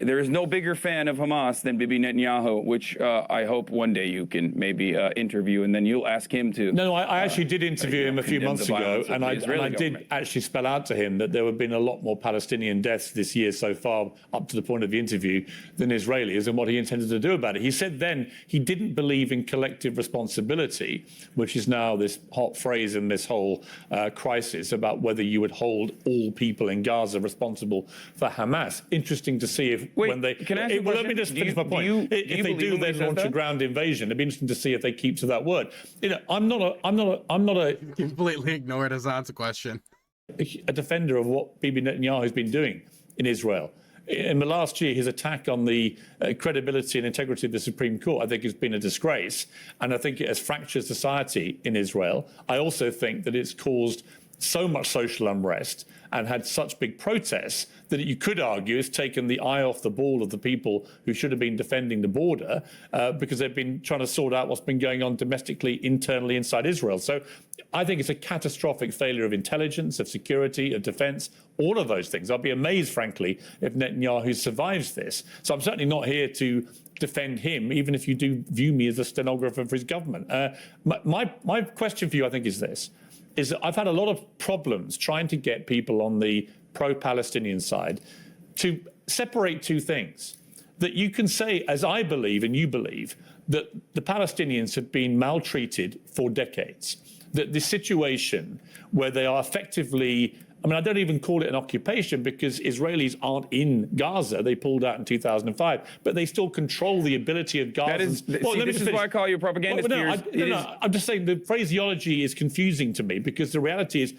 There is no bigger fan of Hamas than Bibi Netanyahu, which I hope one day you can maybe interview, and then you'll ask him to. No, I actually did interview him a few months ago, and I did actually spell out to him that there have been a lot more Palestinian deaths this year so far, up to the point of the interview, than Israelis, and what he intended to do about it. He said then he didn't believe in collective responsibility, which is now this hot phrase in this whole crisis about whether you would hold all people in Gaza responsible for Hamas. Interesting to see if when they. Can I ask you a question? Let me just finish my point. If they do then launch a ground invasion, it'd be interesting to see if they keep to that word. You know, I'm not a completely ignored Hasan's question. A defender of what Bibi Netanyahu has been doing in Israel. In the last year, his attack on the credibility and integrity of the Supreme Court, I think, has been a disgrace. And I think it has fractured society in Israel. I also think that it's caused so much social unrest and had such big protests that you could argue it's taken the eye off the ball of the people who should have been defending the border because they've been trying to sort out what's been going on domestically, internally inside Israel. So I think it's a catastrophic failure of intelligence, of security, of defense, all of those things. I'll be amazed, frankly, if Netanyahu survives this. So I'm certainly not here to defend him, even if you do view me as a stenographer for his government. My question for you, I think, is this. Is that I've had a lot of problems trying to get people on the pro-Palestinian side to separate two things. That you can say, as I believe and you believe, that the Palestinians have been maltreated for decades. That the situation where they are effectively I mean, I don't even call it an occupation because Israelis aren't in Gaza. They pulled out in 2005, but they still control the ability of Gaza. This is why I call you a propagandist. I'm just saying the phraseology is confusing to me because the reality is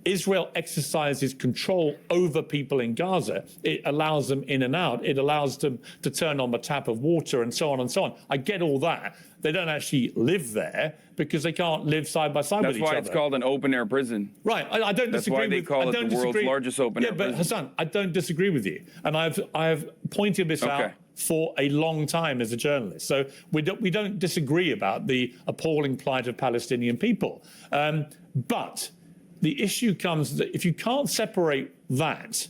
Israel exercises control over people in Gaza. It allows them in and out. It allows them to turn on the tap of water and so on and so on. I get all that. They don't actually live there because they can't live side by side with each other. That's why it's called an open-air prison. Right. I don't disagree with... That's why they call it the world's largest open-air prison. Yeah, but Hasan, I don't disagree with you. And I have pointed this out for a long time as a journalist. So we don't disagree about the appalling plight of Palestinian people. But the issue comes that if you can't separate that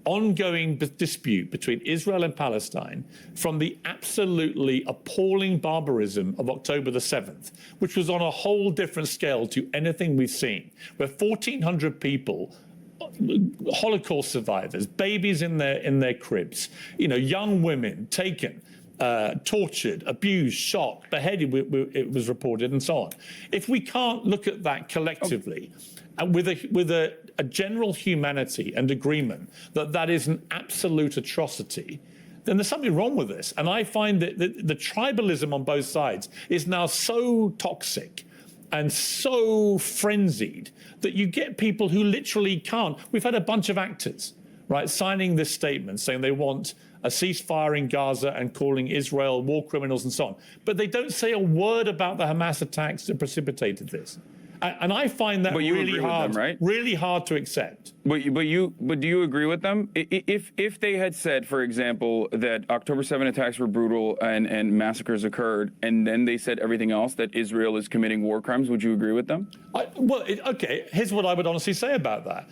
ongoing dispute between Israel and Palestine from the absolutely appalling barbarism of October the 7th, which was on a whole different scale to anything we've seen, where 1,400 people, Holocaust survivors, babies in their cribs, young women taken, tortured, abused, shot, beheaded, it was reported, and so on. If we can't look at that collectively, and with a general humanity and agreement that is an absolute atrocity, then there's something wrong with this. And I find that the tribalism on both sides is now so toxic and so frenzied that you get people who literally can't. We've had a bunch of actors, right, signing this statement saying they want a ceasefire in Gaza and calling Israel war criminals and so on. But they don't say a word about the Hamas attacks that precipitated this. And I find that really hard, right? Really hard to accept. But do you agree with them? If they had said, for example, that October 7 attacks were brutal and massacres occurred, and then they said everything else, that Israel is committing war crimes, would you agree with them? Okay, here's what I would honestly say about that.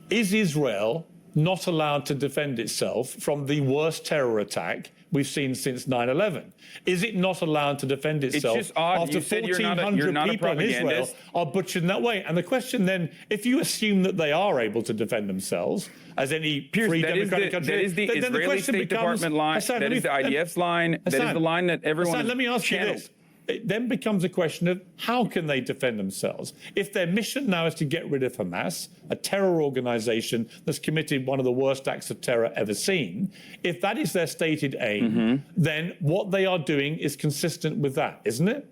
Is Israel not allowed to defend itself from the worst terror attack we've seen since 9/11? Is it not allowed to defend itself after 1,400 people in Israel are butchered in that way? And the question then, if you assume that they are able to defend themselves, as any free democratic country, that is the Israeli State Department line, that is the IDF's line, that is the line that everyone let me ask you this. It then becomes a question of how can they defend themselves? If their mission now is to get rid of Hamas, a terror organization that's committed one of the worst acts of terror ever seen, if that is their stated aim, then what they are doing is consistent with that, isn't it?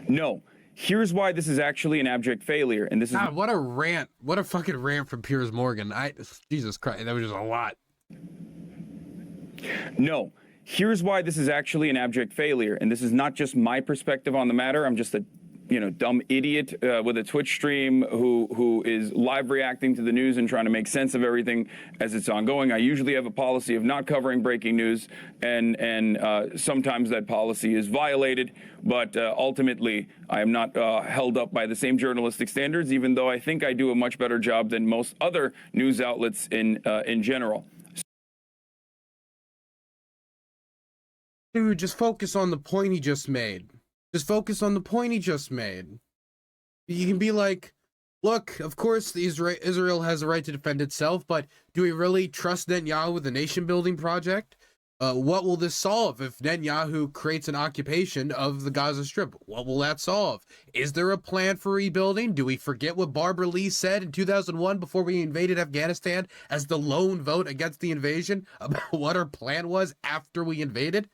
No. Here's why this is actually an abject failure. And this is what a rant. What a fucking rant from Piers Morgan. Jesus Christ, that was just a lot. No. Here's why this is actually an abject failure, and this is not just my perspective on the matter. I'm just a dumb idiot with a Twitch stream who is live reacting to the news and trying to make sense of everything as it's ongoing. I usually have a policy of not covering breaking news, and sometimes that policy is violated, but ultimately I am not held up by the same journalistic standards, even though I think I do a much better job than most other news outlets in general. Dude, just focus on the point he just made. Just focus on the point he just made. You can be like, look, of course Israel has a right to defend itself, but do we really trust Netanyahu with a nation-building project? What will this solve if Netanyahu creates an occupation of the Gaza Strip? What will that solve? Is there a plan for rebuilding? Do we forget what Barbara Lee said in 2001 before we invaded Afghanistan as the lone vote against the invasion about what our plan was after we invaded?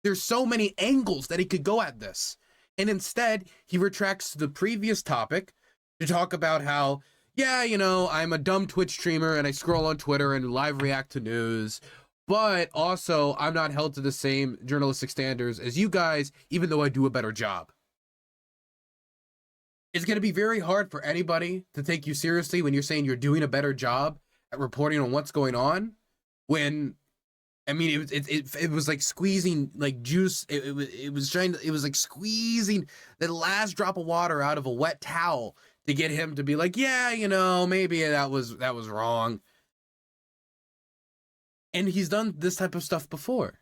There's so many angles that he could go at this. And instead, he retracts the previous topic to talk about how, yeah, I'm a dumb Twitch streamer and I scroll on Twitter and live react to news, but also I'm not held to the same journalistic standards as you guys, even though I do a better job. It's going to be very hard for anybody to take you seriously when you're saying you're doing a better job at reporting on what's going on, when I mean, it was like squeezing like juice. It was like squeezing the last drop of water out of a wet towel to get him to be like, yeah, maybe that was wrong. And he's done this type of stuff before,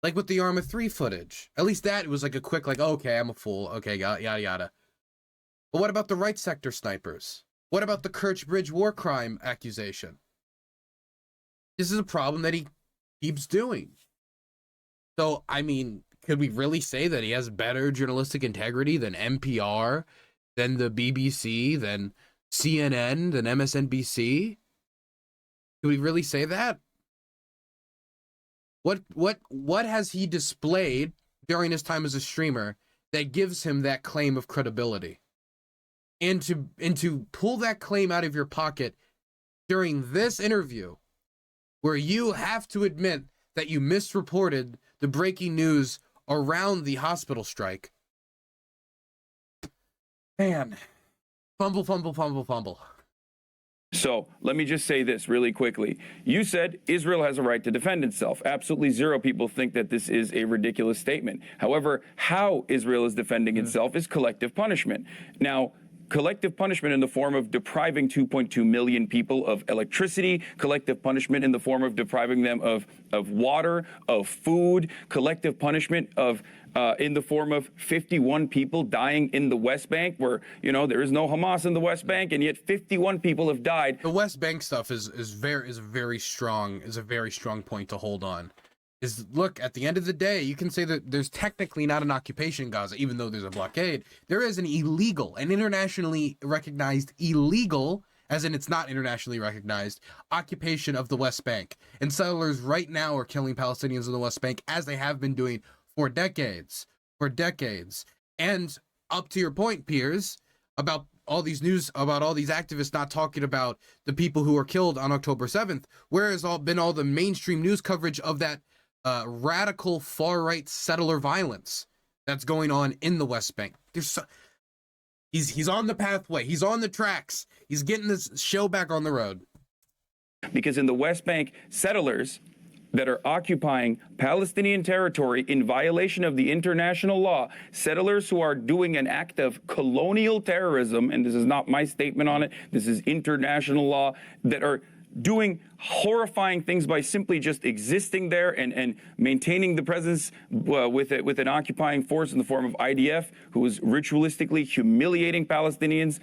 like with the Arma 3 footage. At least that was like a quick, like, okay, I'm a fool. Okay, yada yada. But what about the right sector snipers? What about the Kerch Bridge war crime accusation? This is a problem that he keeps doing. So, I mean, could we really say that he has better journalistic integrity than NPR, than the BBC, than CNN than MSNBC? Do we really say that? What has he displayed during his time as a streamer that gives him that claim of credibility? And to pull that claim out of your pocket during this interview, where you have to admit that you misreported the breaking news around the hospital strike. Man, fumble, fumble, fumble, fumble. So let me just say this really quickly. You said Israel has a right to defend itself. Absolutely zero people think that this is a ridiculous statement. However, how Israel is defending itself is collective punishment. Now, collective punishment in the form of depriving 2.2 million people of electricity, collective punishment in the form of depriving them of water, of food, collective punishment of in the form of 51 people dying in the West Bank, where, you know, there is no Hamas in the West Bank, and yet 51 people have died. The West Bank stuff is a very strong point to hold on. Is, look, at the end of the day, you can say that there's technically not an occupation in Gaza, even though there's a blockade. There is an internationally recognized illegal, as in it's not internationally recognized, occupation of the West Bank. And settlers right now are killing Palestinians in the West Bank, as they have been doing for decades. And up to your point, Piers, about all these activists not talking about the people who were killed on October 7th, where has all the mainstream news coverage of that radical far-right settler violence that's going on in the West Bank? He's on the pathway. He's on the tracks. He's getting this show back on the road. Because in the West Bank, settlers that are occupying Palestinian territory in violation of the international law, settlers who are doing an act of colonial terrorism, and this is not my statement on it, this is international law, that are doing horrifying things by simply just existing there and maintaining the presence with an occupying force in the form of IDF, who is ritualistically humiliating Palestinians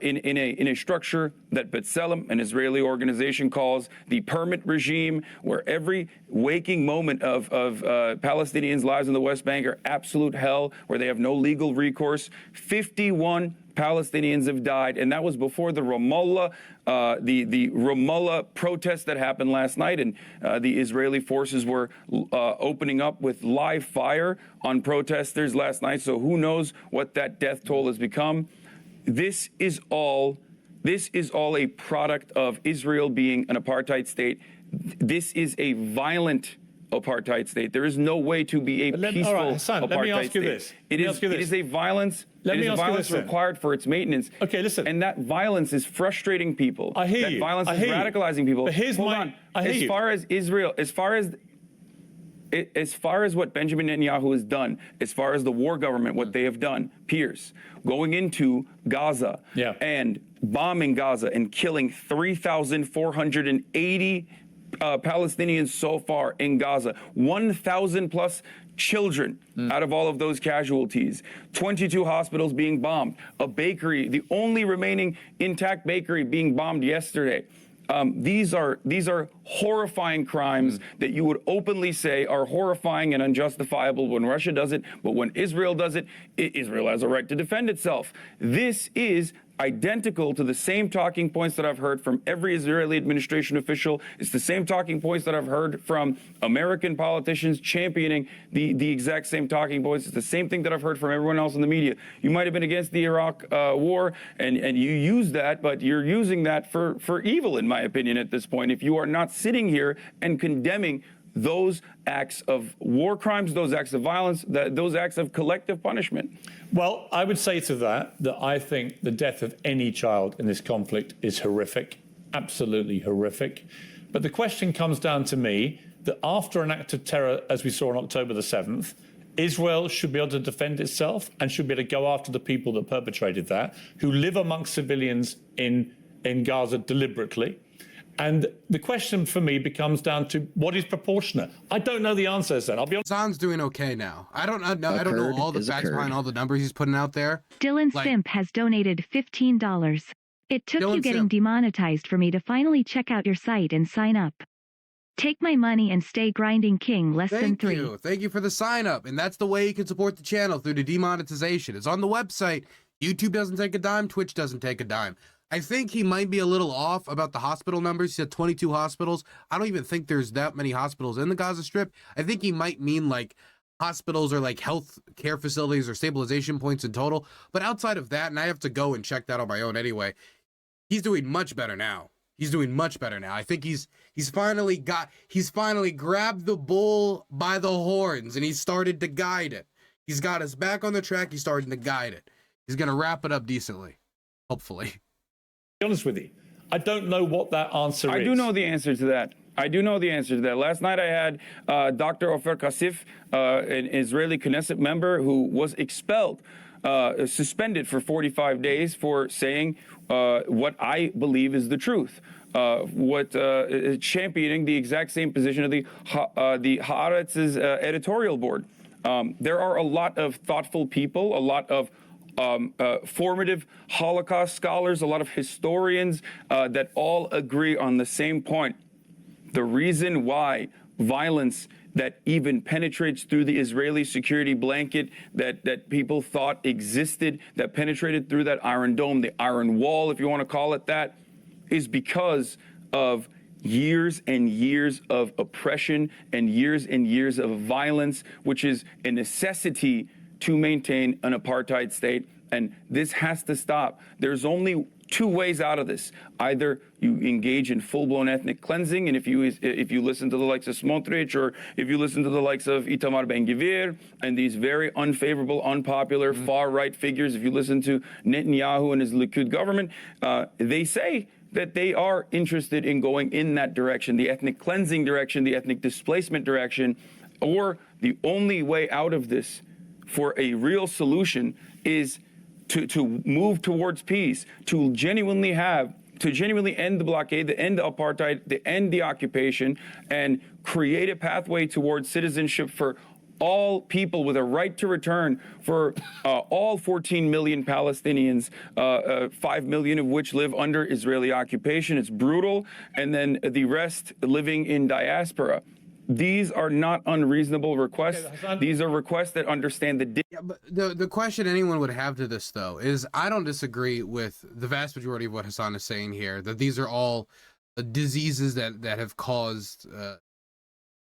in a structure that B'Tselem, an Israeli organization, calls the permit regime, where every waking moment of Palestinians' lives in the West Bank are absolute hell, where they have no legal recourse. 51 Palestinians have died, and that was before the Ramallah protest that happened last night, and the Israeli forces were opening up with live fire on protesters last night. So who knows what that death toll has become. This is all a product of Israel being an apartheid state. This is a violent apartheid state. There is no way to be a peaceful Hasan, apartheid let me ask you state. this. It is a violence. It is a violence required for its maintenance. Okay, listen. And that violence is frustrating people. I hear you. That violence is radicalizing people. But here's as far as Israel, as far as what Benjamin Netanyahu has done, as far as the war government, what they have done, Piers, going into Gaza and bombing Gaza and killing 3,480 Palestinians so far in Gaza, 1,000 plus children out of all of those casualties, 22 hospitals being bombed, a bakery, the only remaining intact bakery, being bombed yesterday. These are horrifying crimes that you would openly say are horrifying and unjustifiable when Russia does it, but when Israel does it, Israel has a right to defend itself. This is identical to the same talking points that I've heard from every Israeli administration official. It's the same talking points that I've heard from American politicians championing the exact same talking points. It's the same thing that I've heard from everyone else in the media. You might have been against the Iraq war, and you use that, but you're using that for evil, in my opinion, at this point. If you are not sitting here and condemning those acts of war crimes, those acts of violence, those acts of collective punishment. Well, I would say to that I think the death of any child in this conflict is horrific, absolutely horrific. But the question comes down to me that after an act of terror, as we saw on October the 7th, Israel should be able to defend itself and should be able to go after the people that perpetrated that, who live amongst civilians in Gaza deliberately. And the question for me becomes down to what is proportionate. I don't know the answers then. I'll be honest. Hasan's doing okay now. I don't know all the facts behind all the numbers he's putting out there. Dylan Simp has donated $15. It took you getting demonetized for me to finally check out your site and sign up. Take my money and stay grinding king less than 3. Thank you. Thank you for the sign up. And that's the way you can support the channel, through the demonetization. It's on the website. YouTube doesn't take a dime. Twitch doesn't take a dime. I think he might be a little off about the hospital numbers. He said 22 hospitals. I don't even think there's that many hospitals in the Gaza Strip. I think he might mean like hospitals or like health care facilities or stabilization points in total. But outside of that, and I have to go and check that on my own anyway, he's doing much better now. He's doing much better now. I think he's finally grabbed the bull by the horns and he started to guide it. He's got us back on the track. He's starting to guide it. He's going to wrap it up decently, hopefully. To be honest with you, I don't know what that answer is. I do know the answer to that. Last night I had Dr. Ofer Kassif, an Israeli Knesset member who was expelled, suspended for 45 days for saying what I believe is the truth. Championing the exact same position of the Haaretz's editorial board. There are a lot of thoughtful people, a lot of formative Holocaust scholars, a lot of historians that all agree on the same point. The reason why violence that even penetrates through the Israeli security blanket that people thought existed, that penetrated through that Iron Dome, the Iron Wall, if you want to call it that, is because of years and years of oppression and years of violence, which is a necessity to maintain an apartheid state. And this has to stop. There's only two ways out of this. Either you engage in full-blown ethnic cleansing, and if you listen to the likes of Smotrich, or if you listen to the likes of Itamar Ben-Gvir and these very unfavorable, unpopular, far-right figures, if you listen to Netanyahu and his Likud government, they say that they are interested in going in that direction, the ethnic cleansing direction, the ethnic displacement direction, or the only way out of this for a real solution is to move towards peace, to genuinely end the blockade, to end the apartheid, to end the occupation, and create a pathway towards citizenship for all people with a right to return, for all 14 million Palestinians, 5 million of which live under Israeli occupation. It's brutal. And then the rest living in diaspora. These are not unreasonable requests. Okay, these are requests that understand the... Yeah, but the question anyone would have to this, though, is I don't disagree with the vast majority of what Hasan is saying here, that these are all diseases that have caused...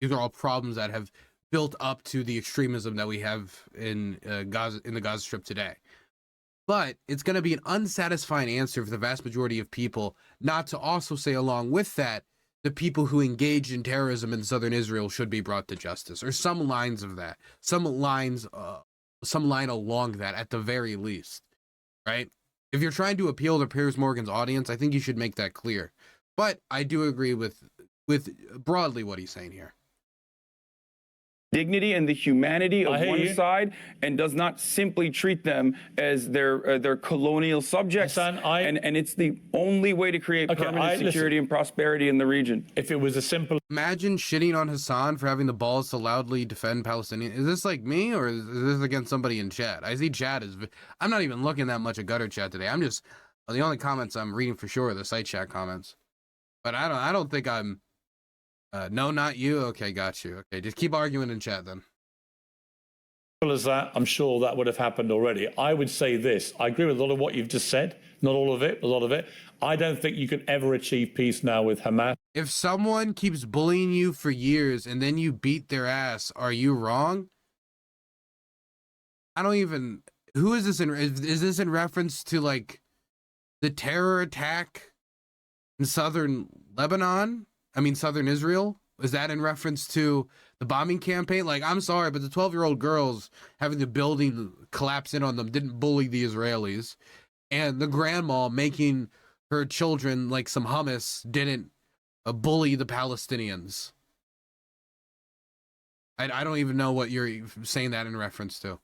these are all problems that have built up to the extremism that we have in the Gaza Strip today. But it's going to be an unsatisfying answer for the vast majority of people not to also say along with that, the people who engaged in terrorism in southern Israel should be brought to justice, or some lines of that, some line along that at the very least, right? If you're trying to appeal to Piers Morgan's audience, I think you should make that clear. But I do agree with broadly what he's saying here. Dignity and the humanity of one side, and does not simply treat them as their colonial subjects. Hasan, and it's the only way to create permanent security and prosperity in the region. If it was a simple... Imagine shitting on Hasan for having the balls to loudly defend Palestinians. Is this like me, or is this against somebody in chat? I see chat is... I'm not even looking that much at gutter chat today. I'm just... The only comments I'm reading for sure are the site chat comments. But I don't think I'm... no, not you. Okay, got you. Okay, just keep arguing in chat then. As that, I'm sure that would have happened already. I would say this. I agree with a lot of what you've just said. Not all of it, a lot of it. I don't think you can ever achieve peace now with Hamas. If someone keeps bullying you for years and then you beat their ass, are you wrong? I don't even... Who is this in... Is this in reference to, like, the terror attack in southern Lebanon? I mean, southern Israel? Is that in reference to the bombing campaign? Like, I'm sorry, but the 12-year-old girls having the building collapse in on them didn't bully the Israelis. And the grandma making her children like some hummus didn't bully the Palestinians. I don't even know what you're saying that in reference to.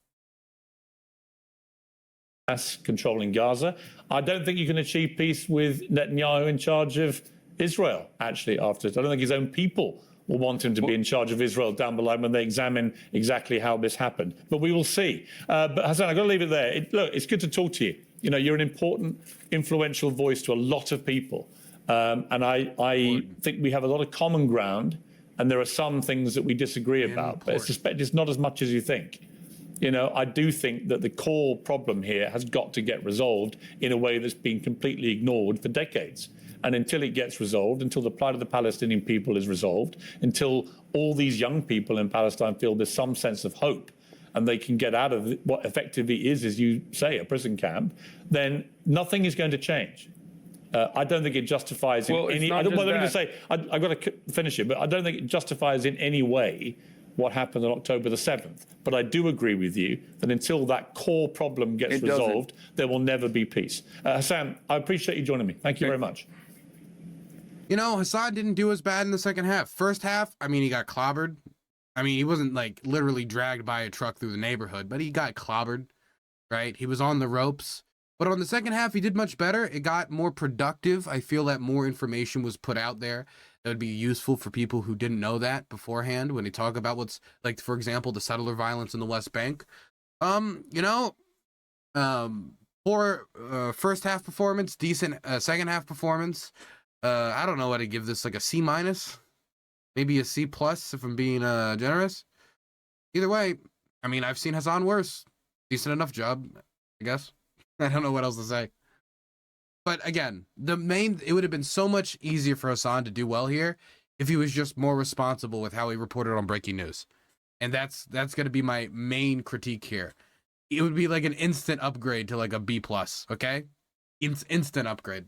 Controlling Gaza. I don't think you can achieve peace with Netanyahu in charge of Israel, actually, after this. I don't think his own people will want him to be in charge of Israel down below when they examine exactly how this happened. But we will see. But Hasan, I've got to leave it there. Look, it's good to talk to you. You know, you're an important, influential voice to a lot of people. And I think we have a lot of common ground And there are some things that we disagree about, but I suspect it's not as much as you think. You know, I do think that the core problem here has got to get resolved in a way that's been completely ignored for decades. And until it gets resolved, until the plight of the Palestinian people is resolved, until all these young people in Palestine feel there's some sense of hope and they can get out of what effectively is, as you say, a prison camp, then nothing is going to change. I don't think it justifies Well, in any. let me just say, I've got to finish it, but I don't think it justifies in any way what happened on October the 7th. But I do agree with you that until that core problem gets resolved, there will never be peace. Hasan, I appreciate you joining me. Thank you very much. You know, Hasan didn't do as bad in the second half. First half, I mean, he got clobbered. I mean, he wasn't like literally dragged by a truck through the neighborhood, but he got clobbered, right? He was on the ropes. But on the second half, he did much better. It got more productive. I feel that more information was put out there that would be useful for people who didn't know that beforehand when they talk about what's, like, for example, the settler violence in the West Bank. You know, poor first half performance, decent second half performance. I don't know what to give this, like a C-, maybe a C+ if I'm being generous. Either way, I mean, I've seen Hasan worse. Decent enough job, I guess. I don't know what else to say. But again, it would have been so much easier for Hasan to do well here if he was just more responsible with how he reported on breaking news. And that's going to be my main critique here. It would be like an instant upgrade to like a B+, okay? Instant upgrade.